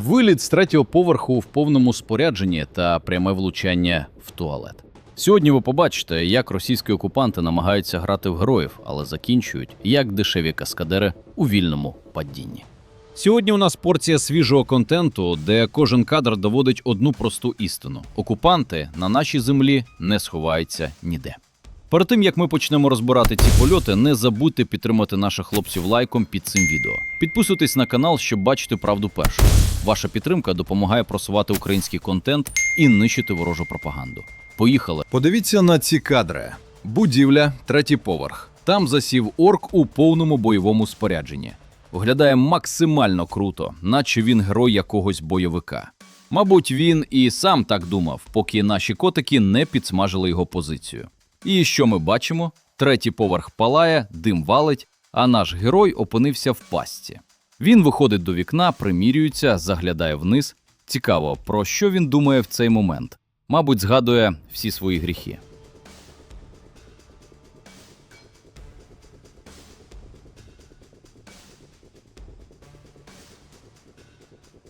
Виліт з третього поверху в повному спорядженні та пряме влучання в туалет. Сьогодні ви побачите, як російські окупанти намагаються грати в героїв, але закінчують, як дешеві каскадери у вільному падінні. Сьогодні у нас порція свіжого контенту, де кожен кадр доводить одну просту істину. Окупанти на нашій землі не сховаються ніде. Перед тим, як ми почнемо розбирати ці польоти, не забудьте підтримати наших хлопців лайком під цим відео. Підписуйтесь на канал, щоб бачити правду першою. Ваша підтримка допомагає просувати український контент і нищити ворожу пропаганду. Поїхали! Подивіться на ці кадри. Будівля, третій поверх. Там засів орк у повному бойовому спорядженні. Виглядає максимально круто, наче він герой якогось бойовика. Мабуть, він і сам так думав, поки наші котики не підсмажили його позицію. І що ми бачимо? Третій поверх палає, дим валить, а наш герой опинився в пастці. Він виходить до вікна, примірюється, заглядає вниз. Цікаво, про що він думає в цей момент? Мабуть, згадує всі свої гріхи.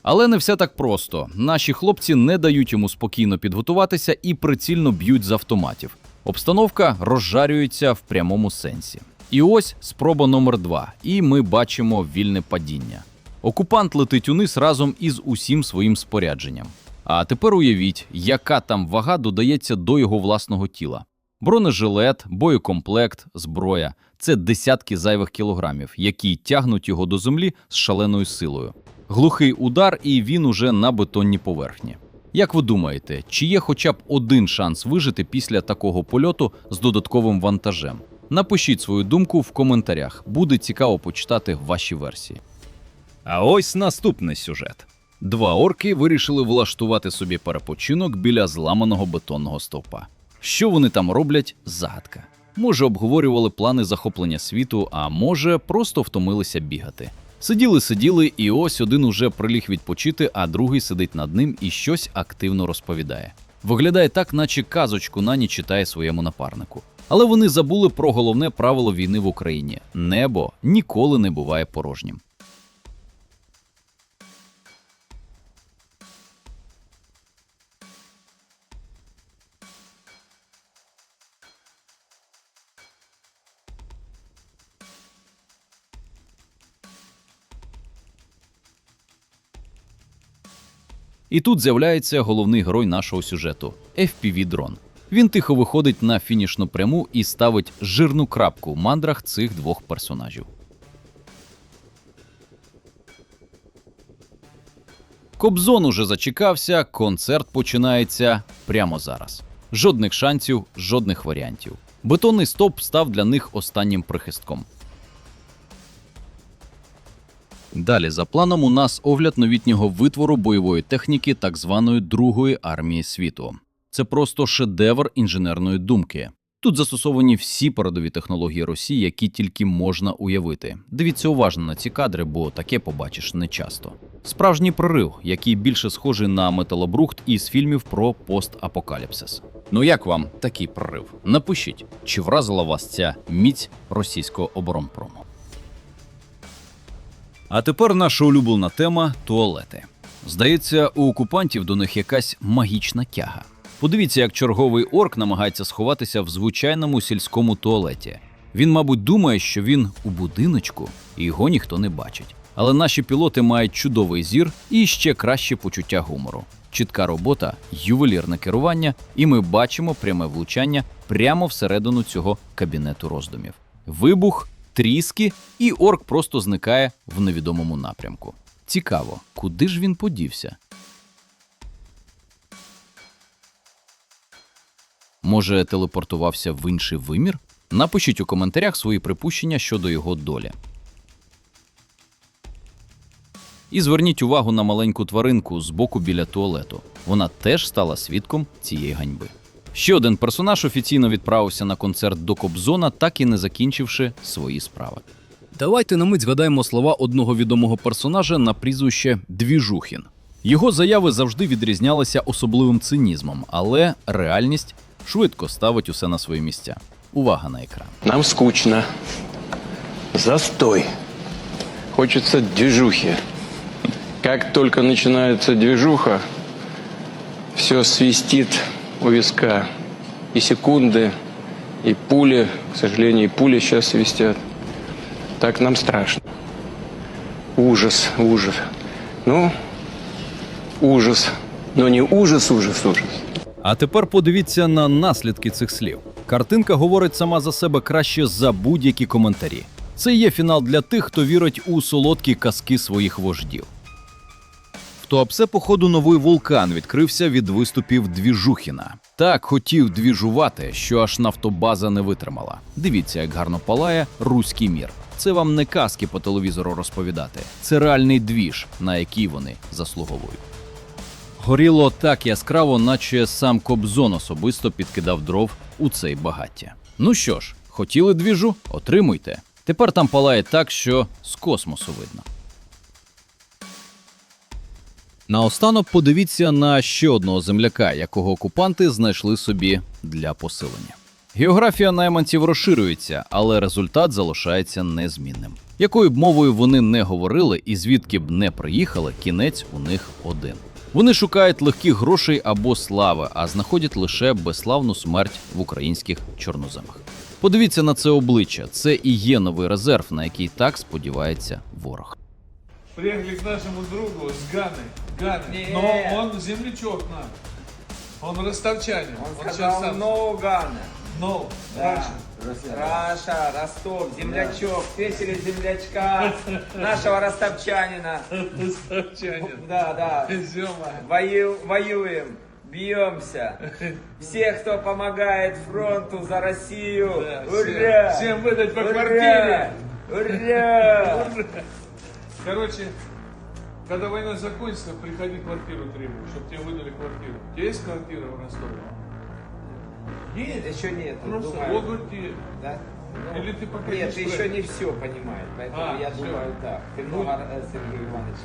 Але не все так просто. Наші хлопці не дають йому спокійно підготуватися і прицільно б'ють з автоматів. Обстановка розжарюється в прямому сенсі. І ось спроба номер 2, і ми бачимо вільне падіння. Окупант летить униз разом із усім своїм спорядженням. А тепер уявіть, яка там вага додається до його власного тіла. Бронежилет, боєкомплект, зброя – це десятки зайвих кілограмів, які тягнуть його до землі з шаленою силою. Глухий удар, і він уже на бетонній поверхні. Як ви думаєте, чи є хоча б один шанс вижити після такого польоту з додатковим вантажем? Напишіть свою думку в коментарях, буде цікаво почитати ваші версії. А ось наступний сюжет. Два орки вирішили влаштувати собі перепочинок біля зламаного бетонного стовпа. Що вони там роблять – загадка. Може, обговорювали плани захоплення світу, а може, просто втомилися бігати. Сиділи, і ось один уже приліг відпочити, а другий сидить над ним і щось активно розповідає. Виглядає так, наче казочку на ніч читає своєму напарнику. Але вони забули про головне правило війни в Україні – небо ніколи не буває порожнім. І тут з'являється головний герой нашого сюжету – FPV-дрон. Він тихо виходить на фінішну пряму і ставить жирну крапку в мандрах цих двох персонажів. Кобзон уже зачекався, концерт починається прямо зараз. Жодних шансів, жодних варіантів. Бетонний стовп став для них останнім прихистком. Далі за планом у нас огляд новітнього витвору бойової техніки так званої Другої армії світу. Це просто шедевр інженерної думки. Тут застосовані всі передові технології Росії, які тільки можна уявити. Дивіться уважно на ці кадри, бо таке побачиш нечасто. Справжній прорив, який більше схожий на металобрухт із фільмів про постапокаліпсис. Ну як вам такий прорив? Напишіть, чи вразила вас ця міць російського оборонпрому. А тепер наша улюблена тема – туалети. Здається, у окупантів до них якась магічна тяга. Подивіться, як черговий орк намагається сховатися в звичайному сільському туалеті. Він, мабуть, думає, що він у будиночку, і його ніхто не бачить. Але наші пілоти мають чудовий зір і ще краще почуття гумору. Чітка робота, ювелірне керування, і ми бачимо пряме влучання прямо всередину цього кабінету роздумів. Вибух, тріски, і орк просто зникає в невідомому напрямку. Цікаво, куди ж він подівся? Може, телепортувався в інший вимір? Напишіть у коментарях свої припущення щодо його долі. І зверніть увагу на маленьку тваринку збоку біля туалету. Вона теж стала свідком цієї ганьби. Ще один персонаж офіційно відправився на концерт до Кобзона, так і не закінчивши свої справи. Давайте на мить згадаємо слова одного відомого персонажа на прізвище Двіжухін. Його заяви завжди відрізнялися особливим цинізмом, але реальність швидко ставить усе на свої місця. Увага на екран. Нам скучно. Застой. Хочется движухи. Как только начинается движуха, все свистит у виска. И секунды, и пули, к сожалению, и пули сейчас свистят. Так нам страшно. Ужас, ужас. Ну, ужас. Но не ужас, ужас, ужас. А тепер подивіться на наслідки цих слів. Картинка говорить сама за себе краще за будь-які коментарі. Це є фінал для тих, хто вірить у солодкі казки своїх вождів. В Туапсе, походу, новий вулкан відкрився від виступів Двіжухіна. Так хотів двіжувати, що аж нафтобаза не витримала. Дивіться, як гарно палає руський мір. Це вам не казки по телевізору розповідати. Це реальний двіж, на який вони заслуговують. Горіло так яскраво, наче сам Кобзон особисто підкидав дров у цей багаття. Ну що ж, хотіли двіжу? Отримуйте. Тепер там палає так, що з космосу видно. Наостанок подивіться на ще одного земляка, якого окупанти знайшли собі для посилення. Географія найманців розширюється, але результат залишається незмінним. Якою б мовою вони не говорили і звідки б не приїхали, кінець у них один. Вони шукають легких грошей або слави, а знаходять лише безславну смерть в українських чорноземах. Подивіться на це обличчя. Це і є новий резерв, на який так сподівається ворог. Приехали к нашему другу с Ганы. Но он землячок наш. Он ростовчанин. Он сказал сейчас no Гана. No, Да. Раша, Ростов, землячок, встретили землячка, нашего ростовчанина. ростовчанин. Да, да. Изюма. Воюем, бьемся. Все, кто помогает фронту за Россию, Да, ура! всем выдать по Ура! квартире. Ура! Короче, когда война закончится, приходи квартиру требуй, чтобы тебе выдали квартиру. У тебя есть квартира в Ростове? Нет, еще нет. Просто думаю. вот где. Да? Или ты пока Нет, ты не еще строишь? не все понимаешь, поэтому я всё. думаю так. Ты много, Сергей Иванович.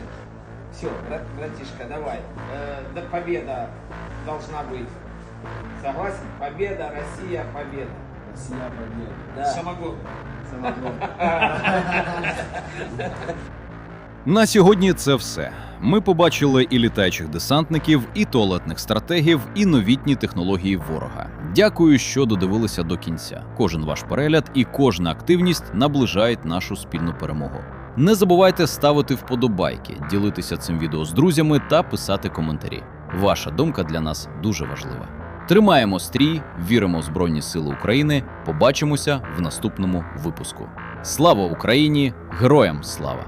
Все, братишка, давай. Победа должна быть. Согласен? Победа, Россия, победа. Россия, победа. Да. Самогон. На сьогодні це все. Ми побачили і літаючих десантників, і туалетних стратегів, і новітні технології ворога. Дякую, що додивилися до кінця. Кожен ваш перегляд і кожна активність наближають нашу спільну перемогу. Не забувайте ставити вподобайки, ділитися цим відео з друзями та писати коментарі. Ваша думка для нас дуже важлива. Тримаємо стрій, віримо в Збройні Сили України. Побачимося в наступному випуску. Слава Україні! Героям слава!